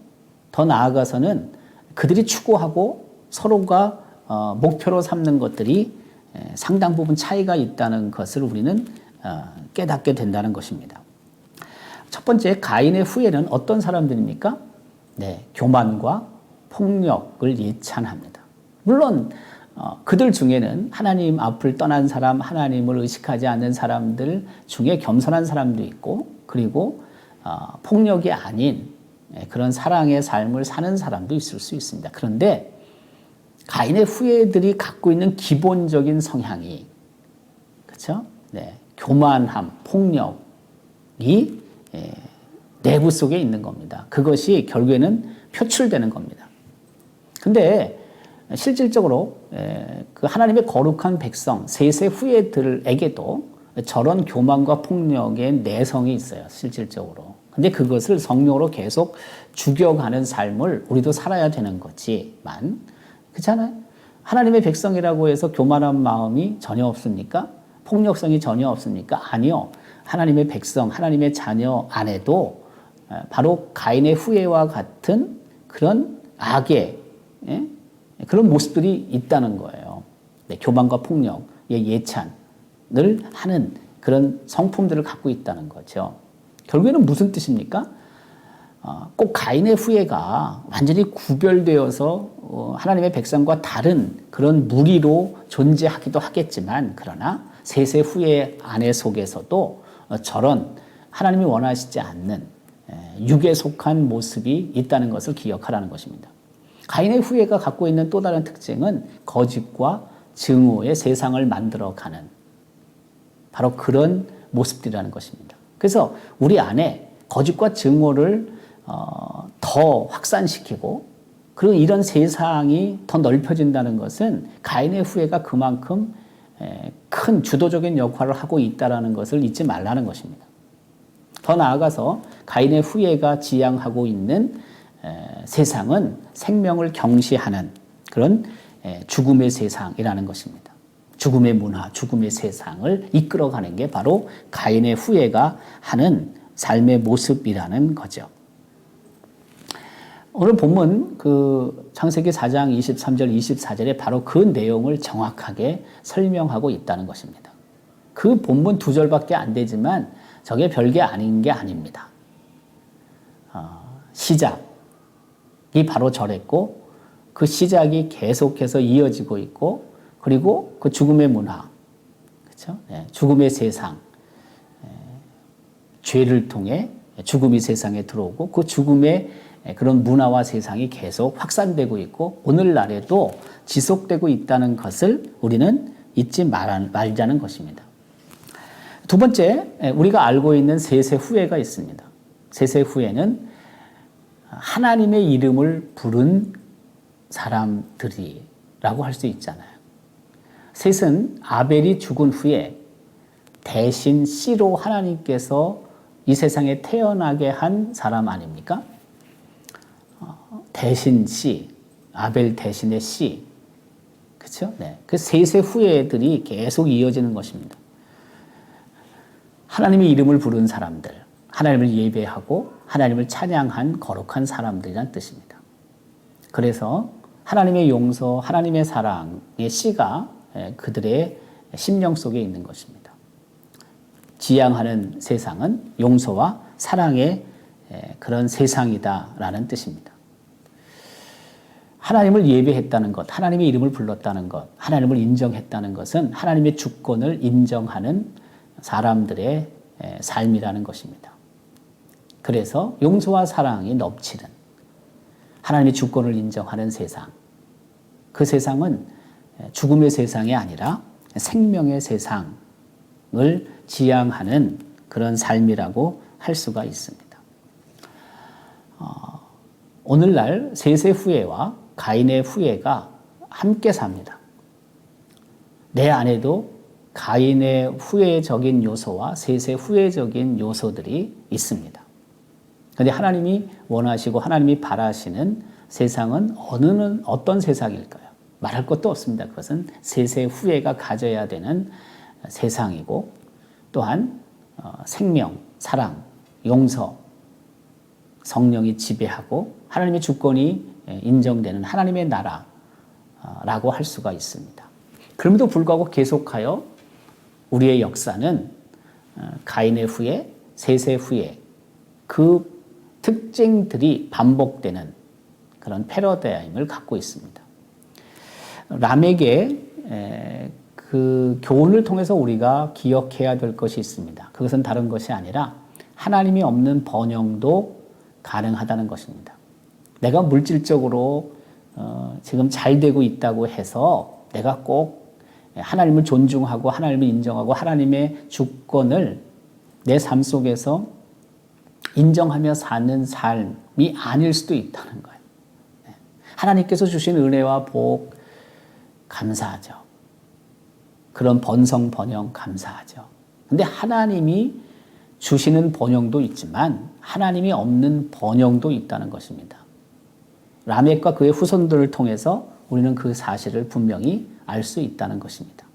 더 나아가서는 그들이 추구하고 서로가 목표로 삼는 것들이 상당 부분 차이가 있다는 것을 우리는 깨닫게 된다는 것입니다. 첫 번째, 가인의 후예는 어떤 사람들입니까? 교만과 폭력을 예찬합니다. 물론 그들 중에는 하나님 앞을 떠난 사람, 하나님을 의식하지 않는 사람들 중에 겸손한 사람도 있고, 그리고 폭력이 아닌 그런 사랑의 삶을 사는 사람도 있을 수 있습니다. 그런데 가인의 후예들이 갖고 있는 기본적인 성향이, 그렇죠? 교만함, 폭력이 내부 속에 있는 겁니다. 그것이 결국에는 표출되는 겁니다. 근데 실질적으로 그 하나님의 거룩한 백성, 셋의 후예들에게도 저런 교만과 폭력의 내성이 있어요, 실질적으로. 근데 그것을 성령으로 계속 죽여가는 삶을 우리도 살아야 되는 거지만, 그렇잖아요? 하나님의 백성이라고 해서 교만한 마음이 전혀 없습니까? 폭력성이 전혀 없습니까? 아니요. 하나님의 백성, 하나님의 자녀 안에도 바로 가인의 후예와 같은 그런 악의 그런 모습들이 있다는 거예요. 교만과 폭력의 예찬을 하는 그런 성품들을 갖고 있다는 거죠. 결국에는 무슨 뜻입니까? 꼭 가인의 후예가 완전히 구별되어서 하나님의 백성과 다른 그런 무리로 존재하기도 하겠지만, 그러나 셋의 후예 안에 속에서도 저런 하나님이 원하시지 않는 육에 속한 모습이 있다는 것을 기억하라는 것입니다. 가인의 후예가 갖고 있는 또 다른 특징은 거짓과 증오의 세상을 만들어가는 바로 그런 모습들이라는 것입니다. 그래서 우리 안에 거짓과 증오를 더 확산시키고, 그리고 이런 세상이 더 넓혀진다는 것은 가인의 후예가 그만큼 큰 주도적인 역할을 하고 있다는 것을 잊지 말라는 것입니다. 더 나아가서 가인의 후예가 지향하고 있는 세상은 생명을 경시하는 그런 죽음의 세상이라는 것입니다. 죽음의 문화, 죽음의 세상을 이끌어가는 게 바로 가인의 후예가 하는 삶의 모습이라는 거죠. 오늘 본문 창세기 4장 23절 24절에 바로 그 내용을 정확하게 설명하고 있다는 것입니다. 그 본문 2절밖에 안 되지만 저게 별게 아닌 게 아닙니다. 시작이 바로 저랬고, 그 시작이 계속해서 이어지고 있고, 그리고 그 죽음의 문화, 그렇죠? 죽음의 세상, 죄를 통해 죽음이 세상에 들어오고, 그 죽음의 그런 문화와 세상이 계속 확산되고 있고 오늘날에도 지속되고 있다는 것을 우리는 잊지 말자는 것입니다. 두 번째, 우리가 알고 있는 셋의 후예가 있습니다. 셋의 후예는 하나님의 이름을 부른 사람들이라고 할 수 있잖아요. 셋은 아벨이 죽은 후에 대신 씨로 하나님께서 이 세상에 태어나게 한 사람 아닙니까? 대신 씨, 아벨 대신의 씨. 그렇죠? 네. 그 셋의 후예들이 계속 이어지는 것입니다. 하나님의 이름을 부른 사람들, 하나님을 예배하고 하나님을 찬양한 거룩한 사람들이란 뜻입니다. 그래서 하나님의 용서, 하나님의 사랑의 씨가 그들의 심령 속에 있는 것입니다. 지향하는 세상은 용서와 사랑의 그런 세상이다라는 뜻입니다. 하나님을 예배했다는 것, 하나님의 이름을 불렀다는 것, 하나님을 인정했다는 것은 하나님의 주권을 인정하는 사람들의 삶이라는 것입니다. 그래서 용서와 사랑이 넘치는 하나님의 주권을 인정하는 세상, 그 세상은 죽음의 세상이 아니라 생명의 세상을 지향하는 그런 삶이라고 할 수가 있습니다. 오늘날 셋의 후예와 가인의 후예가 함께 삽니다. 내 안에도 가인의 후예적인 요소와 셋의 후예적인 요소들이 있습니다. 그런데 하나님이 원하시고 하나님이 바라시는 세상은 어떤 세상일까요? 말할 것도 없습니다. 그것은 셋의 후예가 가져야 되는 세상이고 또한 생명, 사랑, 용서, 성령이 지배하고 하나님의 주권이 인정되는 하나님의 나라라고 할 수가 있습니다. 그럼에도 불구하고 계속하여 우리의 역사는 가인의 후예, 셋의 후예 그 특징들이 반복되는 그런 패러다임을 갖고 있습니다. 람에게 그 교훈을 통해서 우리가 기억해야 될 것이 있습니다. 그것은 다른 것이 아니라 하나님이 없는 번영도 가능하다는 것입니다. 내가 물질적으로 지금 잘 되고 있다고 해서 내가 꼭 하나님을 존중하고 하나님을 인정하고 하나님의 주권을 내 삶 속에서 인정하며 사는 삶이 아닐 수도 있다는 거예요. 하나님께서 주신 은혜와 복 감사하죠. 그런 번성 번영 감사하죠. 근데 하나님이 주시는 번영도 있지만 하나님이 없는 번영도 있다는 것입니다. 라멕과 그의 후손들을 통해서 우리는 그 사실을 분명히 알 수 있다는 것입니다.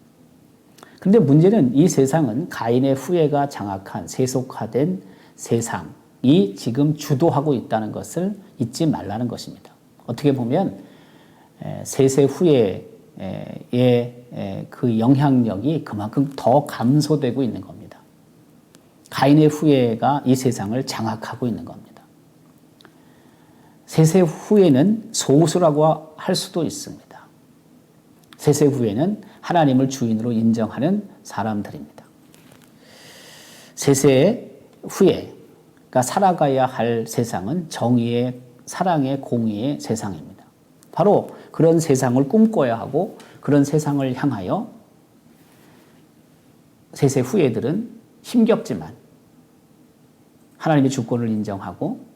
그런데 문제는 이 세상은 가인의 후예가 장악한 세속화된 세상이 지금 주도하고 있다는 것을 잊지 말라는 것입니다. 어떻게 보면 셋의 후예의 그 영향력이 그만큼 더 감소되고 있는 겁니다. 가인의 후예가 이 세상을 장악하고 있는 겁니다. 셋의 후예는 소수라고 할 수도 있습니다. 셋의 후예는 하나님을 주인으로 인정하는 사람들입니다. 셋의 후예가 살아가야 할 세상은 정의의, 사랑의, 공의의 세상입니다. 바로 그런 세상을 꿈꿔야 하고 그런 세상을 향하여 셋의 후예들은 힘겹지만 하나님의 주권을 인정하고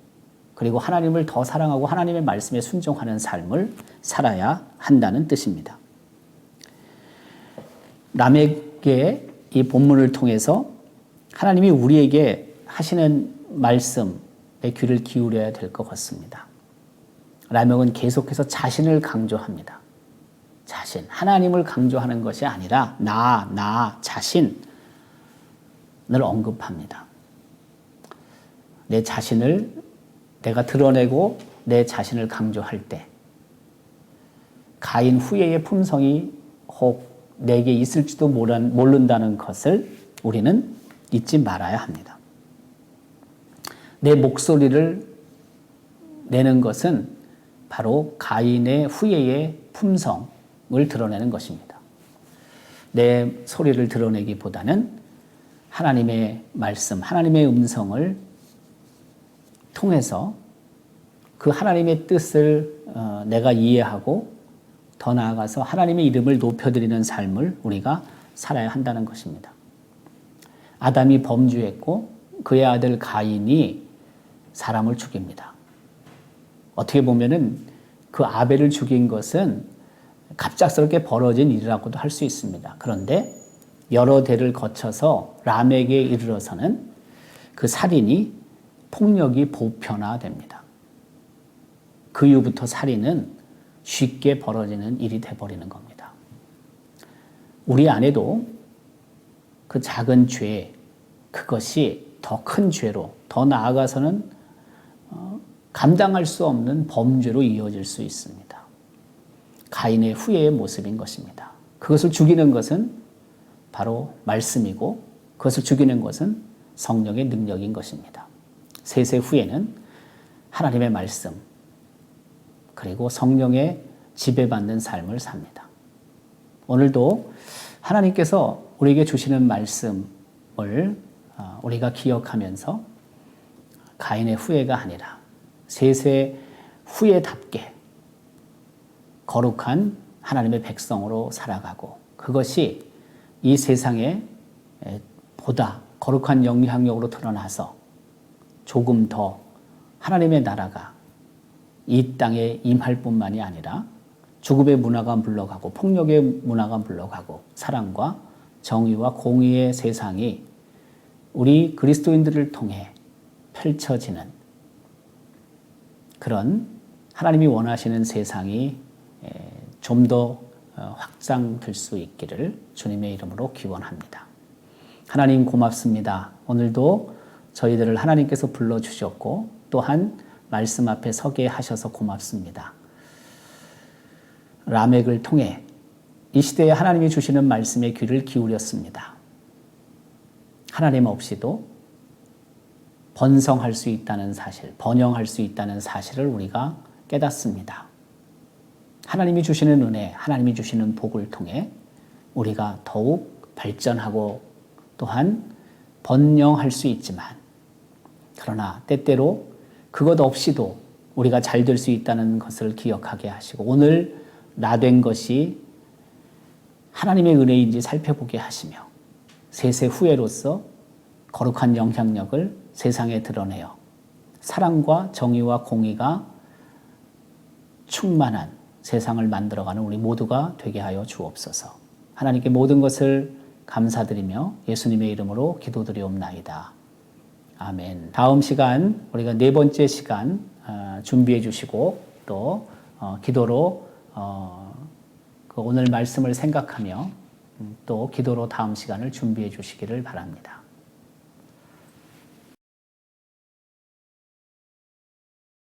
그리고 하나님을 더 사랑하고 하나님의 말씀에 순종하는 삶을 살아야 한다는 뜻입니다. 라멕의 이 본문을 통해서 하나님이 우리에게 하시는 말씀에 귀를 기울여야 될 것 같습니다. 라멕은 계속해서 자신을 강조합니다. 자신, 하나님을 강조하는 것이 아니라 나 자신을 언급합니다. 내 자신을 내가 드러내고 내 자신을 강조할 때 가인 후예의 품성이 혹 내게 있을지도 모른다는 것을 우리는 잊지 말아야 합니다. 내 목소리를 내는 것은 바로 가인의 후예의 품성을 드러내는 것입니다. 내 소리를 드러내기보다는 하나님의 말씀, 하나님의 음성을 통해서 그 하나님의 뜻을 내가 이해하고 더 나아가서 하나님의 이름을 높여드리는 삶을 우리가 살아야 한다는 것입니다. 아담이 범죄했고 그의 아들 가인이 사람을 죽입니다. 어떻게 보면은 그 아벨을 죽인 것은 갑작스럽게 벌어진 일이라고도 할 수 있습니다. 그런데 여러 대를 거쳐서 라멕에 이르러서는 그 살인이 폭력이 보편화됩니다. 그 이후부터 살인은 쉽게 벌어지는 일이 돼버리는 겁니다. 우리 안에도 그 작은 죄, 그것이 더 큰 죄로, 더 나아가서는 감당할 수 없는 범죄로 이어질 수 있습니다. 가인의 후회의 모습인 것입니다. 그것을 죽이는 것은 바로 말씀이고 그것을 죽이는 것은 성령의 능력인 것입니다. 셋의 후회는 하나님의 말씀 그리고 성령의 지배받는 삶을 삽니다. 오늘도 하나님께서 우리에게 주시는 말씀을 우리가 기억하면서 가인의 후회가 아니라 셋의 후회답게 거룩한 하나님의 백성으로 살아가고 그것이 이 세상에 보다 거룩한 영향력으로 드러나서 조금 더 하나님의 나라가 이 땅에 임할 뿐만이 아니라 죽음의 문화가 물러가고 폭력의 문화가 물러가고 사랑과 정의와 공의의 세상이 우리 그리스도인들을 통해 펼쳐지는 그런 하나님이 원하시는 세상이 좀 더 확장될 수 있기를 주님의 이름으로 기원합니다. 하나님 고맙습니다. 오늘도 저희들을 하나님께서 불러주셨고 또한 말씀 앞에 서게 하셔서 고맙습니다. 라멕을 통해 이 시대에 하나님이 주시는 말씀에 귀를 기울였습니다. 하나님 없이도 번성할 수 있다는 사실, 번영할 수 있다는 사실을 우리가 깨닫습니다. 하나님이 주시는 은혜, 하나님이 주시는 복을 통해 우리가 더욱 발전하고 또한 번영할 수 있지만 그러나 때때로 그것 없이도 우리가 잘 될 수 있다는 것을 기억하게 하시고 오늘 나 된 것이 하나님의 은혜인지 살펴보게 하시며 셋의 후예로서 거룩한 영향력을 세상에 드러내어 사랑과 정의와 공의가 충만한 세상을 만들어가는 우리 모두가 되게 하여 주옵소서. 하나님께 모든 것을 감사드리며 예수님의 이름으로 기도드리옵나이다. 아멘. 다음 시간 우리가 네 번째 시간 준비해 주시고 또 기도로 오늘 말씀을 생각하며 또 기도로 다음 시간을 준비해 주시기를 바랍니다.